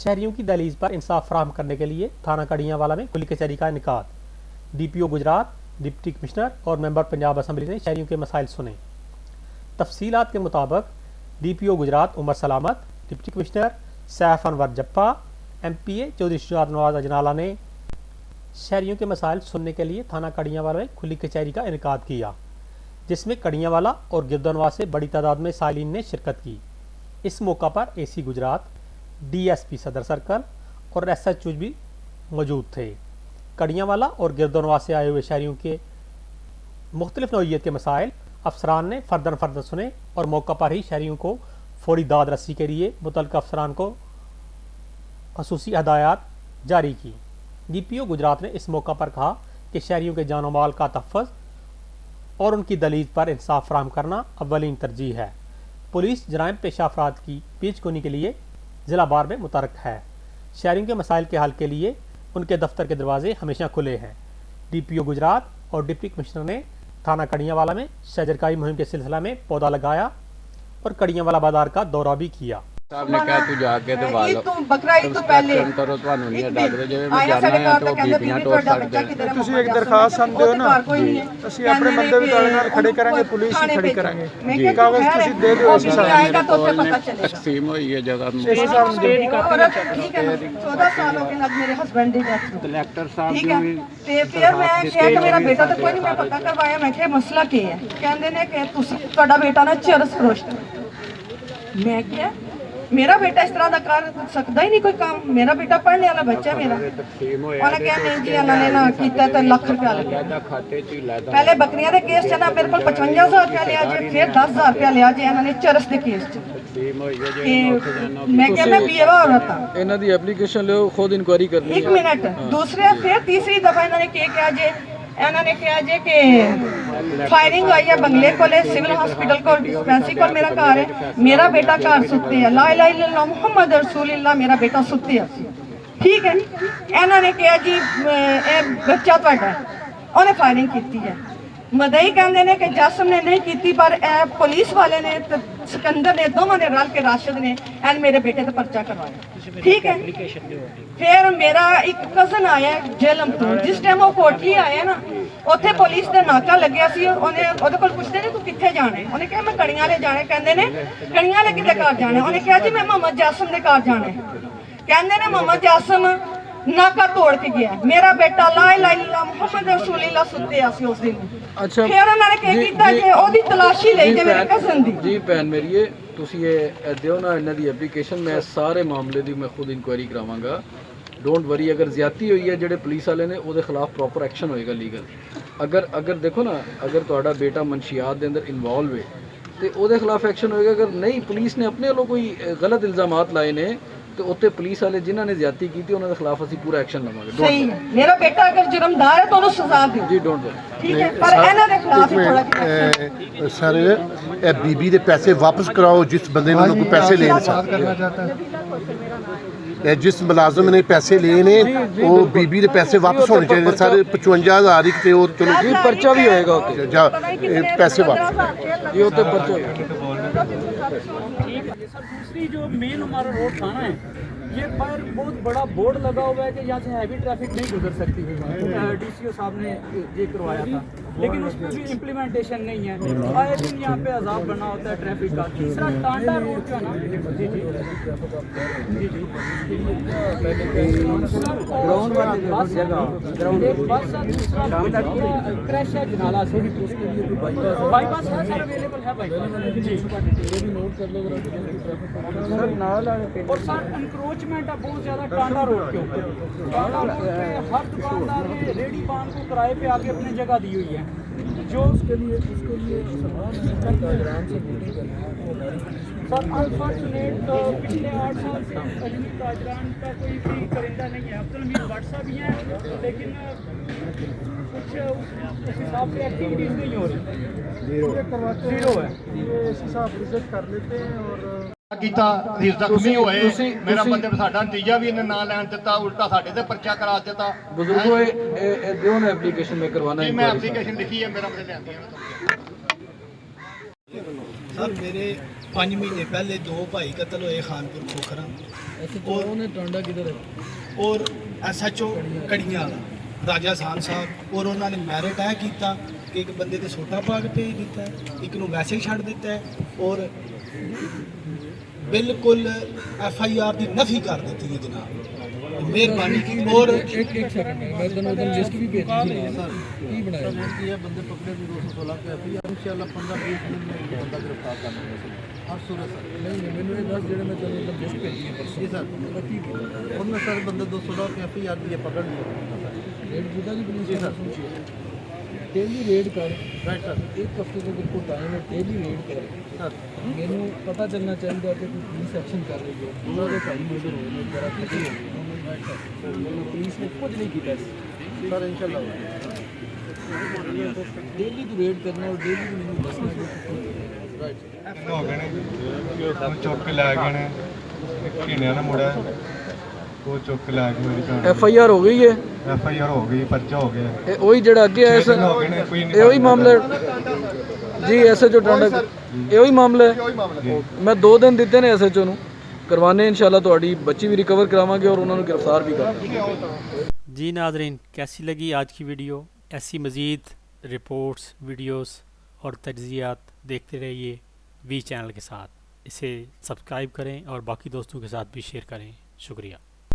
शहरियों की दहलीज पर इंसाफ फराहम करने के लिए थाना कड़ियांवाला में खुली कचहरी का इनेकाद। DPO गुजरात, डिप्टी कमिश्नर और मेंबर पंजाब असम्बली ने शहरियों के मसाइल सुने। तफसीलात के मुताबिक DPO Gujrat Umar Salamat, deputy commissioner Saif Anwar Jappa, MPA Chaudhry Shujaat Nawaz Ajnala ने शहरियों के मसाइल सुनने के लिए थाना कड़ियांवाला में खुली कचहरी का इनेकाद किया, जिसमें कड़ियांवाला और गिरदनवा से बड़ी तादाद में साइलिन ने शिरकत की। इस मौका पर AC गुजरात, DSP सदर सर्कल और SHO भी मौजूद थे। कड़ियांवाला और गिरदनवा से आए हुए शहरियों के मुख्तलिफ नौइयत के मसाइल अफसरान ने फर्दन फर्दन सुने और मौका पर ही शहरियों को फौरी दाद रसी के लिए मुतल्लिक़ अफसरान को खसूसी हदायत जारी की। DPO गुजरात ने इस मौका पर कहा कि शहरियों के जान माल का तहफ़्फ़ुज़ और उनकी दलील पर इंसाफ फराहम करना अव्वलीन तरजीह है। पुलिस जराइम पेशा अफराद की पेशगोई के लिए ज़िला बार में मुतरक है। शहरियों के मसाइल के हल के लिए उनके दफ्तर के दरवाजे हमेशा खुले हैं। DPO गुजरात और डिप्टी कमिश्नर ने थाना कड़ियांवाला में शजरकाई मुहिम के सिलसिला में पौधा लगाया और कड़ियांवाला बाजार का दौरा भी किया। साहब ने कहा तू जाके ते वालो तो बकरा ईद तो पहले करो ਤੁਹਾਨੂੰ ਨਹੀਂ ਡਾਕਟਰ ਜਿਵੇਂ ਮੈਂ ਜਾਣਾ ਹੈ ਤਾਂ ਬੀਬੀਆਂ ਟੋਰ ਸਕਦੇ ਤੁਸੀਂ ਇੱਕ ਦਰਖਾਸਤ ਸਾਨੂੰ ਦਿਓ ਨਾ, ਅਸੀਂ ਆਪਣੇ ਬੰਦੇ ਵੀ ਤੁਹਾਡੇ ਨਾਲ ਖੜੇ ਕਰਾਂਗੇ, ਪੁਲਿਸ ਹੀ ਖੜੀ ਕਰਾਂਗੇ। ਕਾਗਜ਼ ਤੁਸੀਂ ਦੇ ਦਿਓ, ਅਸੀਂ ਆਏਗਾ ਤਾਂ ਉੱਥੇ ਪਤਾ ਚੱਲੇਗਾ। ਤਕਸੀਮ ਹੋਈ ਹੈ ਜਗ੍ਹਾ ਨੂੰ। ਇਸ ਹਿਸਾਬ ਨਾਲ ਠੀਕ ਹੈ 14 ਸਾਲ ਹੋ ਗਏ ਨਾਲ ਮੇਰੇ ਹਸਬੰਡ ਦੀ ਡੈਥ ਨੂੰ। ਕਲੈਕਟਰ ਸਾਹਿਬ ਠੀਕ ਜੀ ਹੈ ਵੀ ਤੇ ਫਿਰ ਮੈਂ ਕਿਹਾ ਕਿ ਮੇਰਾ ਬੇਟਾ ਤਾਂ ਕੋਈ ਨਹੀਂ, ਮੈਂ ਪਤਾ ਕਰਵਾਇਆ, ਮੈਂ ਕਿਹਾ ਮਸਲਾ ਕੀ ਹੈ। ਕਹਿੰਦੇ ਨੇ ਕਿ ਤੁਸੀਂ ਤੁਹਾਡਾ ਬੇਟਾ ਨਾ ਚਰਸ ਫਰੋਸ਼ਟ। ਮੈਂ ਕਿਹਾ मेरा बेटा इस तरह का कर सकता ही नहीं कोई काम, मेरा बेटा पढ़ने वाला बच्चा है मेरा। उन्हें कहा नहीं जी उन्होंने ना किया तो लाख रुपया लगा। पहले बकरियां के केस च ना मेरे को 55,000 रुपया लिया जे, फिर 10,000 रुपया लिया जे इन्होंने चरस के केस च। मैं क्या मैं बेवा औरत हां, ਇਹਨਾਂ ਦੀ ਐਪਲੀਕੇਸ਼ਨ ਲਿਓ, ਖੁਦ ਇਨਕੁਆਇਰੀ ਕਰਨੀ। एक मिनट दूसरे फिर तीसरी दफा इन्होंने क्या जे, इन्होंने कहा जे कि फायरिंग आई है बंगले को, सिविल हॉस्पिटल को, डिस्पेंसरी को मेरा घर है, मेरा बेटा घर सुते है, ला इलाहा इल्लल्लाह मुहम्मद रसूलुल्लाह मेरा बेटा सुते है। ठीक है इन्होंने कहा जी बच्चा तुहाडा, उन्हें फायरिंग की है। मदई कहते हैं कि जासम ने नहीं की, पर पुलिस वाले ने सिकंदर ने दोनों ने रल के राशिद ने एंड मेरे बेटे का पर्चा करवाया। ठीक है फिर मेरा एक कजन आया जेलम तो, जिस टाइम वो कोठी आया ना उत्थे पुलिस का नाका लग्या सी, उन्हें ਉਹਦੇ ਕੋਲ ਪੁੱਛਦੇ ਨੇ ਤੂੰ ਕਿੱਥੇ ਜਾਣਾ ਹੈ, ਉਹਨੇ ਕਿਹਾ ਮੈਂ ਕੜੀਆਂ ਵਾਲੇ ਜਾਣਾ। ਕਹਿੰਦੇ ਨੇ ਕੜੀਆਂ ਵਾਲੇ ਕਿਹਦੇ ਘਰ ਜਾਣਾ, ਉਹਨੇ ਕਿਹਾ ਜੀ ਮੈਂ ਮੁਹੰਮਦ ਜਾਸਮ ਦੇ ਘਰ ਜਾਣਾ ਹੈ। ਕਹਿੰਦੇ ਨੇ ਮੁਹੰਮਦ ਜਾਸਮ ਨਾਕਾ ਤੋੜ ਕੇ ਗਿਆ, ਮੇਰਾ ਬੇਟਾ ਲਾ ਇਲਾਹਾ ਇल्लल्लाह ਮੁਹੰਮਦ ਰਸੂਲੁल्लाह ਸੁੱਤਿਆ ਸੀ ਉਸ ਦਿਨ। ਅੱਛਾ ਫਿਰ ਉਹਨਾਂ ਨੇ ਕੀ ਕੀਤਾ ਕਿ ਉਹਦੀ ਤਲਾਸ਼ੀ ਲਈ ਜੇ ਮੇਰੇ ਕਜ਼ਨ ਦੀ। ਜੀ ਭੈਣ ਮੇਰੀਏ ਤੁਸੀਂ ਇਹ ਦਿਓ ਨਾ ਇਹਨਾਂ ਦੀ ਐਪਲੀਕੇਸ਼ਨ, ਮੈਂ ਸਾਰੇ ਮਾਮਲੇ ਦੀ ਮੈਂ ਖੁਦ ਇਨਕੁਆਇਰੀ ਕਰਾਵਾਂਗਾ। ਡੋਂਟ ਵਰੀ, ਅਗਰ ਜ਼ਿਆਦਤੀ ਹੋਈ ਹੈ ਜਿਹੜੇ ਪੁਲਿਸ ਵਾਲੇ ਨੇ ਉਹਦੇ ਖਿਲਾਫ ਪ੍ਰੋਪਰ ਐਕਸ਼ਨ ਹੋਏਗਾ ਲੀਗਲ। ਅਗਰ ਦੇਖੋ ਨਾ, ਅਗਰ ਤੁਹਾਡਾ ਬੇਟਾ ਮਨਸ਼ੀਆਤ ਦੇ ਅੰਦਰ ਇਨਵੋਲਵ ਹੈ ਤੇ ਉਹਦੇ ਖਿਲਾਫ ਐਕਸ਼ਨ ਹੋਏਗਾ। ਅਗਰ ਨਹੀਂ ਪੁਲਿਸ ਨੇ ਆਪਣੇ ਵੱਲੋਂ ਕੋਈ ਗਲਤ ਇਲਜ਼ਾਮਾਤ ਲਾਏ ਨੇ ਤੇ ਉੱਤੇ ਪੁਲਿਸ ਵਾਲੇ ਜਿਨ੍ਹਾਂ ਨੇ ਜ਼ਿਆਦਤੀ ਕੀਤੀ ਉਹਨਾਂ ਦੇ ਖਿਲਾਫ ਅਸੀਂ ਪੂਰਾ ਐਕਸ਼ਨ ਲਵਾਂਗੇ। ਸਹੀ ਹੈ, ਮੇਰਾ ਬੇਟਾ ਅਗਰ ਜੁਰਮਦਾਰ ਹੈ ਤਾਂ ਉਹਨੂੰ ਸਜ਼ਾ ਦਿਓ ਜੀ, ਡੋਂਟ ਵਰੀ। ਠੀਕ ਹੈ ਪਰ ਇਹਨਾਂ ਦੇ ਖਿਲਾਫ ਹੀ ਥੋੜਾ ਸਰ ਇਹ ਬੀਬੀ ਦੇ ਪੈਸੇ ਵਾਪਸ ਕਰਾਓ ਜਿਸ ਬੰਦੇ ਨੇ ਉਹਨੂੰ ਕੋਈ ਪੈਸੇ ਲੈਣੇ ਸਨ। ਜਿਸ ਮੁਲਾਜ਼ਮ ਨੇ ਪੈਸੇ ਲਏ ਨੇ ਉਹ ਬੀਬੀ ਦੇ ਪੈਸੇ ਵਾਪਸ ਹੋਣੇ ਚਾਹੀਦੇ ਸਰ। 55,000 ਇੱਕ ਤੇ ਉਹ ਚਲੋ ਜੀ ਪਰਚਾ ਵੀ ਹੋਏਗਾ ਉੱਤੇ, ਜਾਂ ਇਹ ਪੈਸੇ ਵਾਪਸ ਜੀ ਉੱਤੇ ਪਰਚਾ ਹੋਏਗਾ। दूसरी जो मेन हमारा रोड थाना है, ये पर बहुत बड़ा बोर्ड लगा हुआ है कि यहाँ से हैवी ट्रैफिक नहीं गुजर सकती है। DCO साहब ने ये करवाया था, लेकिन उस पर भी इम्प्लीमेंटेशन नहीं है। आए दिन यहाँ पे अजाब बना होता है ट्रैफिक का। तीसरा टांडा रोड का ना, जी जी जी जी ग्राउंड क्रैश है जनाला से बाईपास है सर, अवेलेबल है बाईपास जी। और सर इंक्रोचमेंट है बहुत ज़्यादा टांडा रोड के ऊपर। टांडा रोड पे हर दुकानदार ने रेडी पान को किराए पे आके अपनी जगह दी हुई है, जो उसके लिए सर अनफॉर्चुनेट पिछले 8 साल से अजमेर ताजरान का कोई भी करिंदा नहीं है। अब्दुल हमीद वर्षा भी हैं, लेकिन कुछ उस हिसाब से एक्टिविटीज़ नहीं हो रही, जीरो है। ये इस हिसाब रिजेक्ट कर लेते हैं और ਕੀਤਾ ਅਸੀਂ ਜ਼ਖਮੀ ਹੋਏ। ਮੇਰਾ ਬੰਦੇ ਸਾਡਾ ਨਤੀਜਾ ਵੀ ਇਹਨੇ ਨਾ ਲੈਣ ਦਿੱਤਾ, ਉਲਟਾ ਸਾਡੇ ਤੇ ਪਰਚਾ ਕਰਾ ਦਿੱਤਾ। ਬਜ਼ੁਰਗੋ ਇਹ ਦਿਓ ਨਾ ਐਪਲੀਕੇਸ਼ਨ ਮੈਂ ਕਰਵਾਣਾ ਹੈ। ਮੈਂ ਐਪਲੀਕੇਸ਼ਨ ਲਿਖੀ ਹੈ, ਮੇਰਾ ਬੰਦੇ ਲਿਆਂਦੀ ਹੈ। ਸਰ ਮੇਰੇ 5 ਮਹੀਨੇ ਪਹਿਲੇ 2 ਭਾਈ ਕਤਲ ਹੋਏ ਖਾਨਪੁਰ ਖੋਖਰਾਂ। ਉਹਨੇ ਟਾਂਡਾ ਕਿਧਰ ਹੈ ਔਰ SHO ਕੜੀਆਂ ਵਾਲਾ ਰਾਜਾ ਸਾਨ ਸਾਹਿਬ, ਔਰ ਉਹਨਾਂ ਨੇ ਮੈਰਿਟ ਇਹ ਕੀਤਾ ਕਿ ਇੱਕ ਬੰਦੇ ਤੇ ਛੋਟਾ ਪਾ ਕੇ ਭੇਜ ਦਿੱਤਾ ਹੈ, ਇੱਕ ਨੂੰ ਵੈਸੇ ਹੀ ਛੱਡ ਦਿੱਤਾ ਹੈ, ਔਰ ਬਿਲਕੁਲ FIR ਦੀ ਨਫੀ ਕਰ ਦਿੱਤੀ ਹੈ ਜਨਾਬ। ਮਿਹਰਬਾਨੀ ਕੀ ਔਰ ਇੱਕ ਸੈਕਿੰਡ ਮੈਂ ਤੁਹਾਨੂੰ ਉਹਦਾ ਲਿਸਟ ਵੀ ਭੇਜੀ ਸੀ ਸਰ ਕੀ ਬਣਾਇਆ ਕੀ ਹੈ ਬੰਦੇ ਪਕੜੇ ਵੀ 216 ਕੇ FIR ਇਨਸ਼ਾਅੱਲਾ 15-20 ਦਿਨ में ਬੰਦਾ ਗ੍ਰਿਫਤਾਰ ਕਰਨਾ ਹੈ ਹਰ ਸੂਰਤ ਸਰ ਨਹੀਂ ਮੈਨੂੰ ਇਹ ਦੱਸ ਜਿਹੜੇ ਮੈਂ ਤੁਹਾਨੂੰ ਉਹਦਾ ਲਿਸਟ ਭੇਜੀ ਹੈ ਪਰਸੋਂ ਜੀ ਸਰ ਉਹਦਾ ਕੀ ਉਹਨਾਂ ਸਰ ਬੰਦੇ 216 ਕੇ FIR ਦੀ ਪਕੜ ਲਿਆ ਰੇਡ ਬੁੱਧਾ ਦੀ ਪੁਲਿਸ ਜੀ ਸਰ डेली रेड कर राइट सर एक हफ्ते का बिल्कुल टाइम है डेली रेड कर सर मैनू पता चलना चाहिए कि कोई पुलिस एक्शन कर रही है उन्होंने भाई मर्डर हो गए जरा खड़ी हो गई राइट सर पुलिस ने कुछ नहीं किया सर इंशाल्लाह डेली तो रेड करना और डेली तो मैंने दसना कि राइट ਹੋ ਗਏ ਨੇ ਉਹ ਚੁੱਕ ਕੇ ਲੈ ਗਏ ਨੇ ਕਿਹਨੇ ਨਾ ਮੁੰਡਾ ਉਹ ਚੁੱਕ ਕੇ ਲੈ ਕੇ ਮੇਰੀ ਭੈਣ FIR हो गई है FIR ਹੋ ਗਈ ਪਰਚਾ ਹੋ ਗਿਆ ਇਹ ਉਹੀ ਜਿਹੜਾ ਅੱਗੇ ਆਇਆ ਸਰ ਹੋ ਗਏ ਨੇ ਕੋਈ ਇਹ ਉਹੀ ਮਾਮਲਾ ਹੈ। ਜੀ SHO ਟਾਂਡਾ ਇਹ ਉਹੀ ਮਾਮਲਾ ਹੈ। ਮੈਂ 2 ਦਿਨ ਦਿੱਤੇ ਨੇ SHO ਨੂੰ ਕਰਵਾने इंशाल्लाह ਤੁਹਾਡੀ ਬੱਚੀ ਵੀ ਰਿਕਵਰ ਕਰਾਵਾਂਗੇ ਔਰ ਉਹਨਾਂ ਨੂੰ ਗ੍ਰਿਫਤਾਰ ਵੀ ਕਰਾਂਗੇ। जी नाज़रीन, कैसी लगी आज की वीडियो? ऐसी मज़ीद रिपोर्ट्स, वीडियोस और तज्ज़ियात देखते रहिए वी चैनल के साथ। इसे सब्सक्राइब करें और बाकी दोस्तों के साथ भी शेयर करें। शुक्रिया।